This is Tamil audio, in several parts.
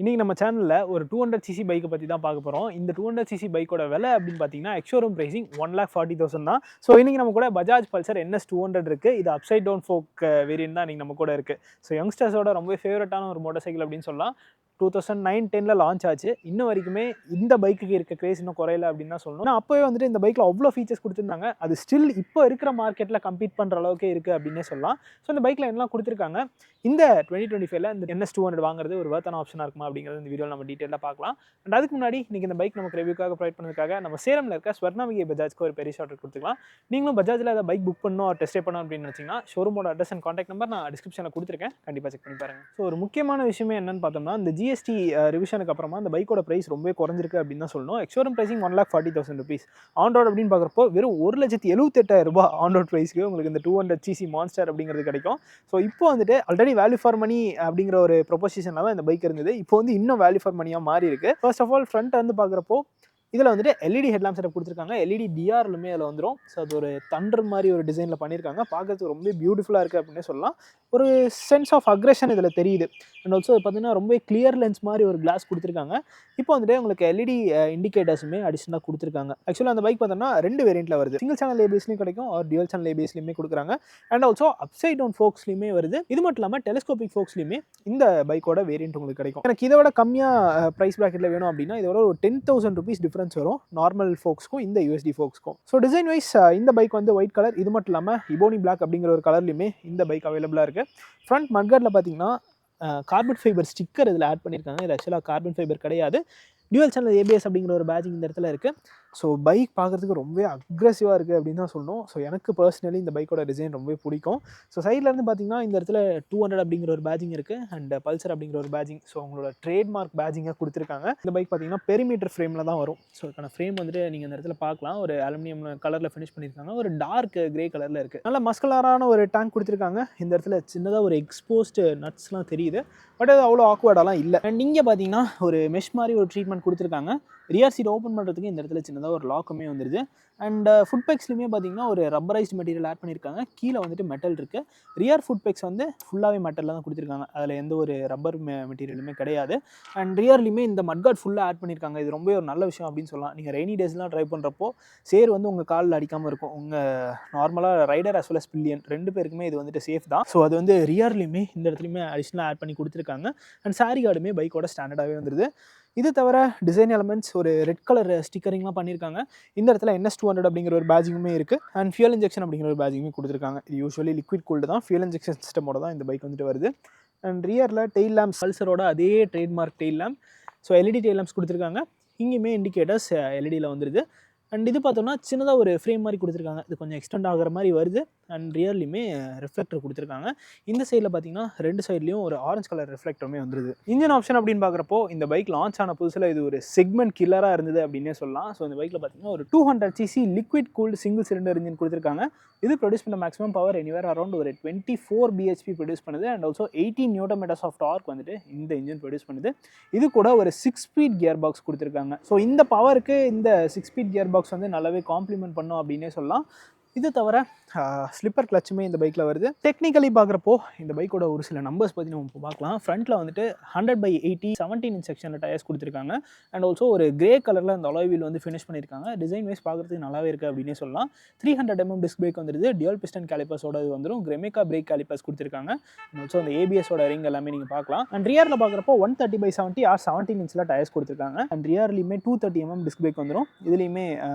இன்னைக்கு நம்ம சேனல்ல ஒரு 200cc பைக்கை பத்தி தான் பார்க்க போறோம். இந்த 200cc பைக்கோட விலை அப்படின்னு பார்த்தீங்கன்னா எக்ஸ்ஷோரூம் பிரைசிங் 1,40,40,000 தான். ஸோ இன்னைக்கு நம்ம கூட பஜாஜ் பல்சர் NS 200 இருக்கு. இது அப்சைட் டவுன் ஃபோக் வேரியன்ட் தான் இன்னைக்கு நம்ம கூட இருக்கு. ஸோ யங்ஸ்டர்ஸோட ரொம்ப ஃபேவரட்டான ஒரு மோட்டார் சைக்கிள் அப்படின்னு சொல்லலாம். 2009-10ல லான்ச் ஆச்சு. இன்ன வரைக்குமே இந்த பைக்குக்கு இருக்க கிரேஸ் இன்னும் குறையல அப்படின்னு தான் சொல்லணும். ஆனால் அப்போவே வந்துட்டு இந்த பைக்கில் அவ்வளோ ஃபீச்சர்ஸ் கொடுத்துருந்தாங்க. அது ஸ்டில் இப்போ இருக்கிற மார்க்கெட்டில் கம்பீட் பண்ணுற அளவுக்கே இருக்குது அப்படின்னே சொல்லலாம். ஸோ இந்த பைக்கில் என்னெல்லாம் கொடுத்துருக்காங்க, இந்த 2025ல இந்த NS 200 வாங்குறது ஒரு வர்த்தான ஆப்ஷனாக இருக்குமா அப்படிங்கிறது இந்த வீடியோவில் நம்ம டீட்டெயிலாக பார்க்கலாம். அண்ட் அதுக்கு முன்னாடி நீங்கள் இந்த பைக் நமக்கு ரிவ்யூக்காக ப்ரொவைட் பண்ணதுக்காக நம்ம சேலமில் இருக்க ஸ்வர்ணாமிகை பஜாஜ்க்கு ஒரு பெரிய ஷார்ட் கொடுத்துக்கலாம். நீங்களும் பஜாஜில் ஏதாவது பைக் புக் பண்ணணும் டெஸ்ட் பண்ணணும் அப்படின்னு நினச்சிங்கன்னா ஷோரூமோட அட்ரஸ் அண்ட் கான்டாக்ட் நம்பர் நான் டிஸ்கிரிப்ஷனில் கொடுத்துருக்கேன். கண்டிப்பாக செக் பண்ணி பாருங்கள். ஸோ ஒரு முக்கியமான விஷயமே என்னன்னு பார்த்தோம்னா, இந்த GST ரிவிஷனுக்கு அப்புறமா இந்த பைக்கோட பிரைஸ் ரொம்ப குறைஞ்சிருக்கு அப்படின்னு தான் சொல்லணும். Ex-showroom pricing 1,40,000 rupees. On road அப்படின்னு பார்க்குறப்போ வெறும் 1,78,000 ஆன் ரோட் பிரைஸ்க்கு உங்களுக்கு இந்த 200cc மான்ஸ்டர் அப்படிங்கிறது கிடைக்கும். ஸோ இப்போ வந்துட்டு ஆல்ரெடி வேல்யூ ஃபார் மணி அப்படிங்கிற ஒரு ப்ரொபோசிஷனில் தான் இந்த பைக் இருந்தது. இப்போ வந்து இன்னும் வேல்யூ ஃபார் மணியாக மாறி இருக்கு. ஃபர்ஸ்ட் ஆஃப் ஆல் ஃப்ரண்ட் வந்து பார்க்குறப்போ இதில் வந்துட்டு LED ஹெட்லாம்ப் செட்டப் கொடுத்துருக்காங்க. LED DRலுமே அதில் வந்துடும். ஸோ அது ஒரு தண்டர் மாதிரி ஒரு டிசைனில் பண்ணியிருக்காங்க. பார்க்கறதுக்கு ரொம்ப பியூட்டிஃபுல்லாக இருக்குது அப்படின்னே சொல்லலாம். ஒரு சென்ஸ் ஆஃப் அக்ரெஷன் இதில் தெரியுது. அண்ட் ஆல்சோ பார்த்தீங்கன்னா ரொம்ப கிளியர் லென்ஸ் மாதிரி ஒரு கிளாஸ் கொடுத்துருக்காங்க. இப்போ வந்துட்டு உங்களுக்கு LED இண்டிகேட்டர்ஸுமே அடிஷனலாக கொடுத்துருக்காங்க. ஆக்சுவலாக அந்த பைக் பார்த்தோம்னா 2 வேரியண்ட்டில் வருது. சிங்கிள் சேனல் ABSலையும் கிடைக்கும், ஒரு டியூவல் சேனல் ABSலையுமே கொடுக்குறாங்க. அண்ட் ஆல்சோ அப்சைட் டவுன் ஃபோக்ஸ்லையுமே வருது. இது மட்டும் இல்லாமல் டெலிஸ்கோபிக் ஃபோக்ஸ்லையுமே இந்த பைக்கோட வேரியண்ட் உங்களுக்கு கிடைக்கும். எனக்கு இதை விட கம்மியாக ப்ரைஸ் ப்ராக்கெட்டில் வேணும் அப்படின்னா இதோட ஒரு 10,000 rupees டிஃப்ரென்ஸ் வரும் நார்மல் ஃபோக்ஸ்க்கும் இந்த USD ஃபோக்ஸ்க்கும். ஸோ டிசைன் வைஸ் இந்த பைக் வந்து ஒயிட் கலர், இது மட்டும் இல்லாமல் இபோனி பிளாக் அப்படிங்கிற ஒரு கலர்லையுமே இந்த பைக் அவைலபிளாக இருக்குது. ஃப்ரண்ட் மட்கார்டில் பார்த்தீங்கன்னா கார்பன் ஃபைபர் ஸ்டிக்கர் இதில் ஆட் பண்ணியிருக்காங்க. இது ஆக்சுவலாக கார்பன் ஃபைபர் கிடையாது. டியூவல் சேனல் ABS அப்படிங்கிற ஒரு பேட்சிங் இந்த இடத்துல இருக்குது. ஸோ பைக் பார்க்குறதுக்கு ரொம்பவே அக்ரெசிவாக இருக்குது அப்படின்னு தான் சொல்லணும். ஸோ எனக்கு பர்சனலி இந்த பைக்கோட டிசைன் ரொம்பவே பிடிக்கும். ஸோ சைட்லேருந்து பார்த்தீங்கன்னா இந்த இடத்துல 200 அப்படிங்கிற ஒரு பேட்சிங் இருக்குது அண்ட் பல்சர் அப்படிங்கிற ஒரு பேட்சிங். ஸோ அவங்களோட ட்ரேட்மார்க் பேட்சிங்காக கொடுத்துருக்காங்க. இந்த பைக் பார்த்தீங்கன்னா பெரிமீட்டர் ஃப்ரேமில் தான் வரும். ஸோ அதுக்கான ஃப்ரேம் வந்துட்டு நீங்கள் இந்த இடத்துல பார்க்கலாம். ஒரு அலுமினியம் கலரில் ஃபினிஷ் பண்ணியிருக்காங்க. ஒரு டார்க் கிரே கலரில் இருக்குது. நல்ல மஸ்குலரான ஒரு டேங்க் கொடுத்துருக்காங்க. இந்த இடத்துல சின்னதாக ஒரு எக்ஸ்போஸ்டு நட்ஸ்லாம் தெரியுது. பட் அது அவ்வளோ ஆக்வர்டாலாம் இல்லை. அண்ட் இங்கே பார்த்தீங்கன்னா ஒரு மெஷ் மாதிரி ஒரு ட்ரீட்மெண்ட் கொடுத்துருக்காங்க. ரியர் சீட் ஓப்பன் பண்ணுறதுக்கு இந்த இடத்துல சின்னதாக ஒரு லாக்குமே வந்துடுது. அண்ட் ஃபுட் பேக்ஸ்லையுமே பார்த்தீங்கன்னா ஒரு ரப்பரைஸ்டு மெட்டீரியல் ஆட் பண்ணியிருக்காங்க. கீழே வந்துட்டு மெட்டல் இருக்குது. ரியர் ஃபுட் பேக்ஸ் வந்து ஃபுல்லாகவே மெட்டலில் தான் கொடுத்துருக்காங்க. அதில் எந்த ஒரு ரப்பர் மெட்டீரியலுமே கிடையாது. அண்ட் ரியர்லையுமே இந்த மட்கார்ட் ஃபுல்லாக ஆட் பண்ணியிருக்காங்க. இது ரொம்ப ஒரு நல்ல விஷயம் அப்படின்னு சொல்லலாம். நீங்கள் ரெய்னி டேஸ்லாம் ட்ரைவ் பண்ணுறப்போ சேர் வந்து உங்கள் காலில் அடிக்காமல் இருக்கும். உங்கள் நார்மலாக rider as well as pillion 2 பேருக்குமே இது வந்துட்டு சேஃப் தான். ஸோ அது வந்து ரியர்லையுமே இந்த இடத்துலையுமே அடிஷ்னலாக ஆட் பண்ணி கொடுத்துருக்காங்க. அண்ட் சாரி கார்டுமே பைக்கோட ஸ்டாண்டர்டாகவே வந்துடுது. இது தவிர டிசைன் எலமெண்ட்ஸ் ஒரு ரெட் கலர் ஸ்டிக்கரிங்லாம் பண்ணியிருக்காங்க. இந்த இடத்துல NS 200 அப்படிங்கிற ஒரு பேட்சிங்குமே இருக்குது. அண்ட் ஃபியூல் இன்ஜெக்ஷன் அப்படிங்கிற ஒரு பேட்சிங்குமே கொடுத்துருக்காங்க. இது யூஸ்வலி லிக்விட் கூல்டு தான். ஃபியூல் இன்ஜெக்ஷன் சிஸ்டமோட தான் இந்த பைக் வந்துட்டு வருது. அண்ட் ரியரில் டெயில் லேம்ப்ஸ் பல்சரோட அதே trademark tail lamp. So LED tail lamps கொடுத்துருக்காங்க. இங்கேயுமே இண்டிகேட்டர்ஸ் LEDயில் வந்துடுது. அண்ட் இது பார்த்தோம்னா சின்னதாக ஒரு ஃப்ரேம் மாதிரி கொடுத்துருக்காங்க. இது கொஞ்சம் எக்ஸ்டெண்ட் ஆகிற மாதிரி வருது. அண்ட் ரியர்லையுமே ரிஃப்ளெக்டர் கொடுத்துருக்காங்க. இந்த சைடில் பார்த்தீங்கன்னா 2 சைட்லையும் ஒரு ஆரஞ்சு கலர் ரிஃப்ளெக்டருமே வந்துருது. இன்ஜின் ஆப்ஷன் அப்படின்னு பார்க்குறப்போ இந்த பைக் லான்ச் ஆன புதுசில் இது ஒரு செக்மெண்ட் கில்லராக இருந்தது அப்படின்னே சொல்லலாம். ஸோ இந்த பைக்கில் பார்த்தீங்கன்னா ஒரு 200cc liquid cooled single cylinder engine கொடுத்துருக்காங்க. இது ப்ரொடியூஸ் பண்ண மேக்ஸிமம் பவர் எனிவேர் அரௌண்ட் ஒரு 24 bhp ப்ரொடியூஸ் பண்ணுது. And also 18 Nm of torque வந்துட்டு இந்த இன்ஜின் ப்ரொடியூஸ் பண்ணுது. இது கூட ஒரு 6 ஸ்பீட் கியர் பாக்ஸ் கொடுத்துருக்காங்க. ஸோ இந்த பவருக்கு இந்த 6 ஸ்பீட் கியர் பாக்ஸ் வந்து நல்லாவே காம்ப்ளிமெண்ட் பண்ணும் அப்படின்னே சொல்லலாம். இது தவிர ஸ்லிப்பர் கிளச்சுமே இந்த பைக்கில் வருது. டெக்னிக்கலி பார்க்குறப்போ இந்த பைக்கோட ஒரு சில நம்பர்ஸ் பற்றி நம்ம இப்போ பார்க்கலாம். ஃப்ரண்ட்டில் வந்துட்டு 100/80 17" செக்ஷனில் டயர்ஸ் கொடுத்துருக்காங்க. அண்ட் ஆல்சோ ஒரு கிரே கலரில் அந்த அலாய் வீல் வந்து ஃபினிஷ் பண்ணியிருக்காங்க. டிசைன் வைஸ் பார்க்குறதுக்கு நல்லாவே இருக்குது அப்படின்னே சொல்லலாம். 300 டிஸ்க் பிரேக் வந்துடுது. டியூவல் பிஸ்டன் கேலிப்பர்ஸோட இது வந்துடும். கிரெமிகா பிரேக் கேலிப்பர்ஸ் கொடுத்துருக்காங்க. அண்ட் ஆல்சோ அந்த ABSோட ரிங் எல்லாமே நீங்கள் பார்க்கலாம். அண்ட் ரியரில் பார்க்குறப்போ 130/70 ஆர் 17" இன்ச்சில் டயர்ஸ் கொடுத்துருக்காங்க. அண்ட் ரியர்லையுமே 230 டிஸ்க் பிரேக் வந்துடும். இதுலேயுமே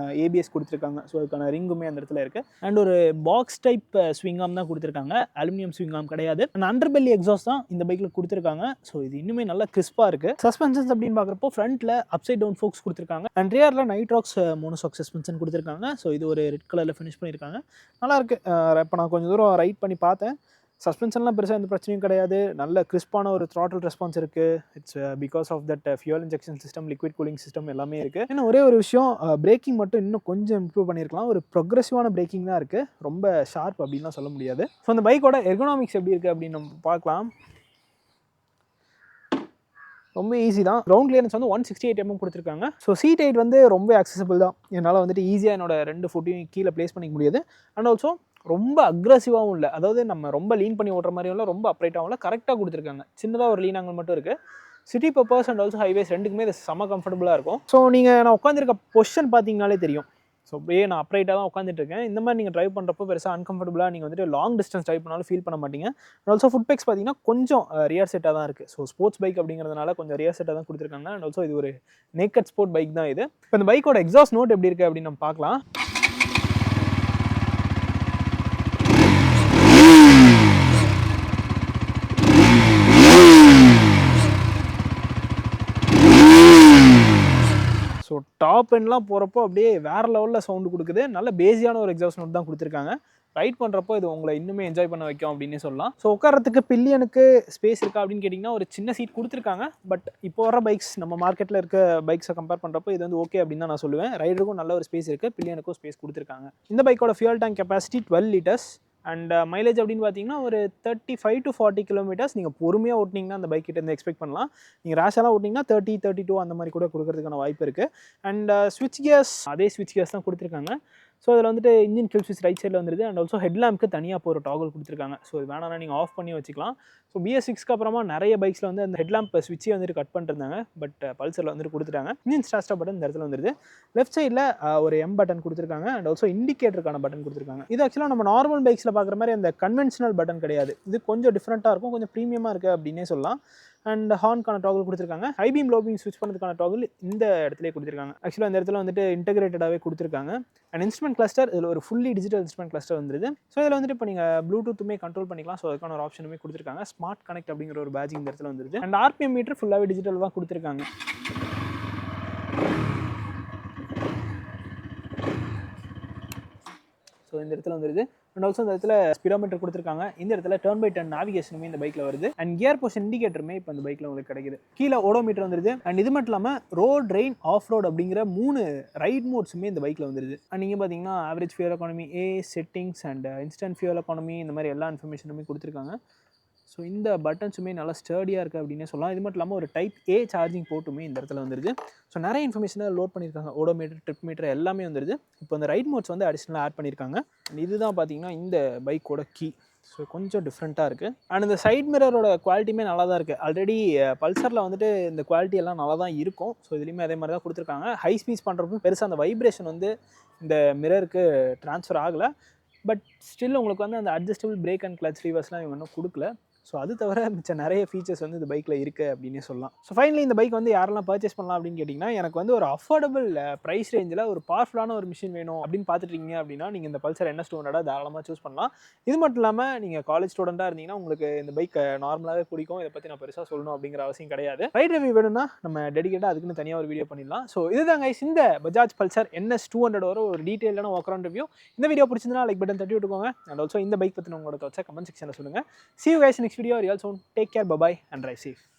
ABS கொடுத்துருக்காங்க. ஸோ அதுக்கான ரிங்குமே அந்த இடத்துல இருக்குது. அண்ட் ஒரு பாக்ஸ் டைப் ஸ்விங் ஆர்ம் தான் கொடுத்துருக்காங்க. அலுமினியம் ஸ்விங் ஆர்ம் கிடையாது. அண்ட் அண்டர் பெல்லி எக்ஸாஸ்ட் தான் இந்த பைக்கில் கொடுத்துருக்காங்க. ஸோ இது இன்னுமே நல்லா கிறிஸ்பாக இருக்குது. சஸ்பென்ஷன்ஸ் அப்படின்னு பார்க்குறப்போ ஃப்ரண்ட்டில் அப்சைட் டவுன் ஃபோக்ஸ் கொடுத்துருக்காங்க. அண்ட் ரியரில் நைட்ராக்ஸ் மோனோசாக் சஸ்பென்ஷன் கொடுத்துருக்காங்க. ஸோ இது ஒரு ரெட் கலரில் ஃபினிஷ் பண்ணியிருக்காங்க. நல்லாயிருக்கு. இப்போ நான் கொஞ்சம் தூரம் ரைட் பண்ணி பார்த்தேன். சஸ்பென்ஷன்லாம் பெருசாக எந்த பிரச்சனையும் கிடையாது. நல்ல கிறிஸ்பான ஒரு த்ராட்டில் ரெஸ்பான்ஸ் இருக்குது. It's because of that fuel injection system, liquid cooling system எல்லாமே இருக்குது. இன்னும் ஒரே ஒரு விஷயம், பிரேக்கிங் மட்டும் இன்னும் கொஞ்சம் இம்ப்ரூவ் பண்ணியிருக்கலாம். ஒரு ப்ரொக்ரெசிவான பிரேக்கிங் தான் இருக்குது. ரொம்ப ஷார்ப் அப்படின்லாம் சொல்ல முடியாது. ஸோ அந்த பைக்கோட எர்கனாமிக்ஸ் எப்படி இருக்குது அப்படின்னு நம்ம பார்க்கலாம். ரொம்ப ஈஸி தான். கிரவுண்ட் கிளியரன்ஸ் வந்து 168 mm கொடுத்துருக்காங்க. ஸோ சீட் ஹைட் வந்து ரொம்ப அக்சசபிள் தான். என்னால் வந்துட்டு ஈஸியாக என்னோட 2 ஃபுட்டையும் கீழே ப்ளேஸ் பண்ணிக்க முடியாது. அண்ட் ஆல்சோ ரொம்ப அக்ரெசிவாகவும் இல்லை. அதாவது நம்ம ரொம்ப லீன் பண்ணி ஓட்டுற மாதிரியும் இல்லை, ரொம்ப அப்ரைட்டாகவும் இல்லை, கரெக்டாக கொடுத்துருக்காங்க. சின்னதாக ஒரு லீன் ஆங்கிள் மட்டும் இருக்குது. City purpose and also highways ரெண்டுக்குமே இது செம்ம கம்ஃபர்டபுளாக இருக்கும். ஸோ நீங்கள் நான் உட்காந்துருக்க பொசிஷன் பார்த்தீங்கனாலே தெரியும். ஸோ அப்படியே நான் அப்ரைட்டாக தான் உட்காந்துட்டு இருக்கேன். இந்த மாதிரி நீங்கள் ட்ரைவ் பண்ணுறப்போ பெருசாக அன்கம்ஃபர்டபுளாக நீங்கள் வந்துட்டு லாங் டிஸ்டன்ஸ் ட்ரைவ் பண்ணாலும் ஃபீல் பண்ண மாட்டீங்க. அண்ட் ஆல்சோ ஃபுட் பேக்ஸ் பார்த்தீங்கன்னா கொஞ்சம் ரியர் செட்டாக தான் இருக்குது. ஸோ ஸ்போர்ட்ஸ் பைக் அப்படிங்கிறதுனால கொஞ்சம் ரியர் செட்டாக தான் கொடுத்துருக்காங்க. அண்ட் ஆல்சோ இது ஒரு நேக்கட் ஸ்போர்ட் பைக் தான் இது. இப்போ இந்த பைக்கோட எக்ஸாஸ்ட் நோட் எப்படி இருக்குது அப்படின்னு நம்ம பார்க்கலாம். ஸோ டாப் எண்ட்லாம் போகிறப்போ அப்படியே வேறு லெவலில் சவுண்டு கொடுக்குது. நல்ல பேஸியான ஒரு எக்ஸாஸ்ட் நோட் தான் கொடுத்துருக்காங்க. ரைட் பண்ணுறப்போ இது உங்களை இன்னுமே என்ஜாய் பண்ண வைக்கும் அப்படின்னு சொல்லலாம். ஸோ உட்காரத்துக்கு பில்லியனுக்கு ஸ்பேஸ் இருக்கா அப்படின்னு கேட்டிங்கன்னா ஒரு சின்ன சீட் கொடுத்துருக்காங்க. பட் இப்போ வர பைக்ஸ் நம்ம மார்க்கெட்டில் இருக்க பைக்ஸை கம்பேர் பண்ணுறப்போ இது வந்து ஓகே அப்படின்னு தான் நான் சொல்லுவேன். ரைடருக்கும் நல்ல ஒரு ஸ்பேஸ் இருக்குது, பில்லியனுக்கும் ஸ்பேஸ் கொடுத்துருக்காங்க. இந்த பைக்கோட fuel tank capacity 12 liters and mileage அப்படின்னு பார்த்தீங்கன்னா ஒரு 35 to 40 kilometers நீங்கள் பொறுமையாக ஓட்டினீங்கன்னா அந்த பைக் கிட்ட இருந்து எக்ஸ்பெக்ட் பண்ணலாம். நீங்கள் ரேஷாலாம் ஓட்டினீங்கன்னா 30, 32 அந்த மாதிரி கூட கொடுக்கறதுக்கான வாய்ப்பு இருக்குது. அண்ட் ஸ்விட்ச் கியர்ஸ் அதே ஸ்விட்ச் கியர்ஸ் தான் கொடுத்துருக்காங்க. ஸோ இதில் வந்துட்டு இன்ஜின் கில் ஸ்விட்ச் ரைட் சைடில் வந்துருது. அண்ட் ஆல்சோ ஹெட்லாம்ப்க்கு தனியாக இப்போ ஒரு டாகல் கொடுத்துருக்காங்க. ஸோ இது வேணாம்னா நீங்கள் ஆஃப் பண்ணி வச்சுக்கலாம். ஸோ BS6க்கு அப்புறமா நிறைய பைக்ஸில் வந்து அந்த ஹெட்லாம்ப் ஸ்விட்சே வந்துட்டு கட் பண்ணிருந்தாங்க. பட் பல்சரில் வந்துட்டு கொடுத்துட்டாங்க. இன்ஜின் ஸ்டார்ட் பட்டன் இந்த இடத்துல வந்துருது. லெஃப்ட் சைடில் ஒரு M பட்டன் கொடுத்துருக்காங்க. அண்ட் ஆல்சோ இண்டிகேட்டருக்கான பட்டன் கொடுத்துருக்காங்க. இது ஆக்சுவலாக நம்ம நார்மல் பைக்ஸில் பார்க்குற மாதிரி அந்த கன்வென்ஷனல் பட்டன் கிடையாது. இது கொஞ்சம் டிஃப்ரெண்ட்டாக இருக்கும், கொஞ்சம் ப்ரீமியமாக இருக்குது அப்படின்னே சொல்லலாம். அண்ட் ஹார்னுக்கான டாகல் கொடுத்துருக்காங்க. ஹை பீம் லோ பீம் ஸ்விட்ச் பண்ணுறதுக்கான டாகல் இந்த இடத்துலேயே கொடுத்துருக்காங்க. ஆக்சுவலாக இந்த இடத்துல வந்துட்டு இன்டெகிரேட்டடாகவே கொடுத்துருக்காங்க. அண்ட் இன்ஸ்ட்ருமெண்ட் கிளஸ்டர் இதில் ஒரு ஃபுல்லி டிஜிட்டல் இன்ஸ்ட்ருமெண்ட் கிளஸ்டர் வந்துருது. ஸோ இதில் வந்துட்டு இப்போ நீங்கள் ப்ளூடூத்துமே கண்ட்ரோல் பண்ணிக்கலாம். ஸோ அதுக்கான ஒரு ஆப்ஷனுமே கொடுத்துருக்காங்க. ஸ்மார்ட் கனெக்ட் அப்படிங்கிற ஒரு பேட்ஜிங் இந்த இடத்துல வந்துருது. அண்ட் RPM மீட்டர் ஃபுல்லாகவே டிஜிட்டல் தான் கொடுத்துருக்காங்க. ஸோ இந்த இடத்துல வந்துருது. அண்ட் ஆல்சோ இந்த இடத்துல ஸ்பீடோமீட்டர் கொடுத்துருக்காங்க. இந்த இடத்துல டர்ன் பை டர்ன் நேவிகேஷனுமே இந்த பைக்கில் வருது. அண்ட் கியர் பொசிஷன் இண்டிகேட்டருமே இப்போ இந்த பைக்கில் உங்களுக்கு கிடைக்குது. கீழே ஓடோமீட்டர் வந்துருது. அண்ட் இது மட்டும் இல்லாமல் ரோட், ரெயின், ஆஃப் ரோட் அப்படிங்கிற 3 ரைட் மோட்ஸுமே இந்த பைக்கில் வந்துருது. அண்ட் நீங்கள் பார்த்தீங்கன்னா average fuel economy, settings and instant fuel economy இந்த மாதிரி எல்லா இன்ஃபர்மேஷனுமே கொடுத்துருக்காங்க. ஸோ இந்த பட்டன்ஸுமே நல்லா ஸ்டர்டியாக இருக்குது அப்படின்னே சொல்லலாம். இது மட்டும் இல்லாமல் ஒரு டைப் A சார்ஜிங் போர்ட்டுமே இந்த இடத்துல வந்துருது. ஸோ நிறைய இன்ஃபர்மேஷனை லோட் பண்ணியிருக்காங்க. ஓடோமீட்டர், ட்ரிப் மீட்டர் எல்லாமே வந்துருது. இப்போ இந்த ரைட் மோட்ஸ் வந்து அடிஷ்னலாக ஆட் பண்ணியிருக்காங்க. இதுதான் பார்த்தீங்கன்னா இந்த பைக்கோட கீ. ஸோ கொஞ்சம் டிஃப்ரெண்ட்டாக இருக்குது. அண்ட் இந்த சைட் மிரரோட குவாலிட்டியுமே நல்லா தான் இருக்குது. ஆல்ரெடி பல்சரில் வந்துட்டு இந்த குவாலிட்டி எல்லாம் நல்லா தான் இருக்கும். ஸோ இதுலேயுமே அதே மாதிரி தான் கொடுத்துருக்காங்க. ஹை ஸ்பீட்ஸ் பண்ணுறப்போ பெருசாக அந்த வைப்ரேஷன் வந்து இந்த மிரருக்கு ட்ரான்ஸ்ஃபர் ஆகலை. பட் ஸ்டில் உங்களுக்கு வந்து அந்த அட்ஜஸ்டபிள் பிரேக் அண்ட் கிளச் லீவர்ஸ்லாம் இவங்க இன்னும் கொடுக்கல. ஸோ அது தவிர மிச்சம் நிறைய ஃபீச்சர்ஸ் வந்து இந்த பைக்கில் இருக்குது அப்படின்னே சொல்லலாம். ஸோ ஃபைனலி இந்த பைக் வந்து யாரெல்லாம் பர்ச்சேஸ் பண்ணலாம் அப்படின்னு கேட்டிங்கன்னா, எனக்கு வந்து ஒரு அஃபோர்டபுள் ப்ரைஸ் ரேஞ்சில் ஒரு பவர்ஃபுல்லான ஒரு மிஷின் வேணும் அப்படின்னு பார்த்துட்டீங்க அப்படின்னா நீங்கள் இந்த பல்சர் NS 200 தாராளமாக சூஸ் பண்ணலாம். இது மட்டும் இல்லாமல் நீங்கள் காலேஜ் ஸ்டூடெண்ட்டாக இருந்தீங்கன்னா உங்களுக்கு இந்த பைக் நார்மலாகவே பிடிக்கும். இதை பற்றி நான் பெருசாக சொல்லணும் அப்படிங்கிற அவசியம் கிடையாது. ரைட் ரிவ்யூ வேணும்னா நம்ம டெடிகேட்டாக அதுக்குன்னு தனியாக ஒரு வீடியோ பண்ணிடலாம். ஸோ இதுதான் கைஸ் இந்த பஜாஜ் பல்சர் NS 200 ஒரு டீட்டெயிலான வாக் அரவுண்ட் ரிவ்யூ. இந்த வீடியோ பிடிச்சிருந்தா லைக் பட்டன் தட்டி விட்டுக்கோங்க. அண்ட் ஆல்சோ இந்த பைக் பற்றி உங்களோட தோச்சா கமெண்ட் செக்ஷனில் சொல்லுங்கள். See you guys in next video. Real soon. Take care. Bye bye and drive safe.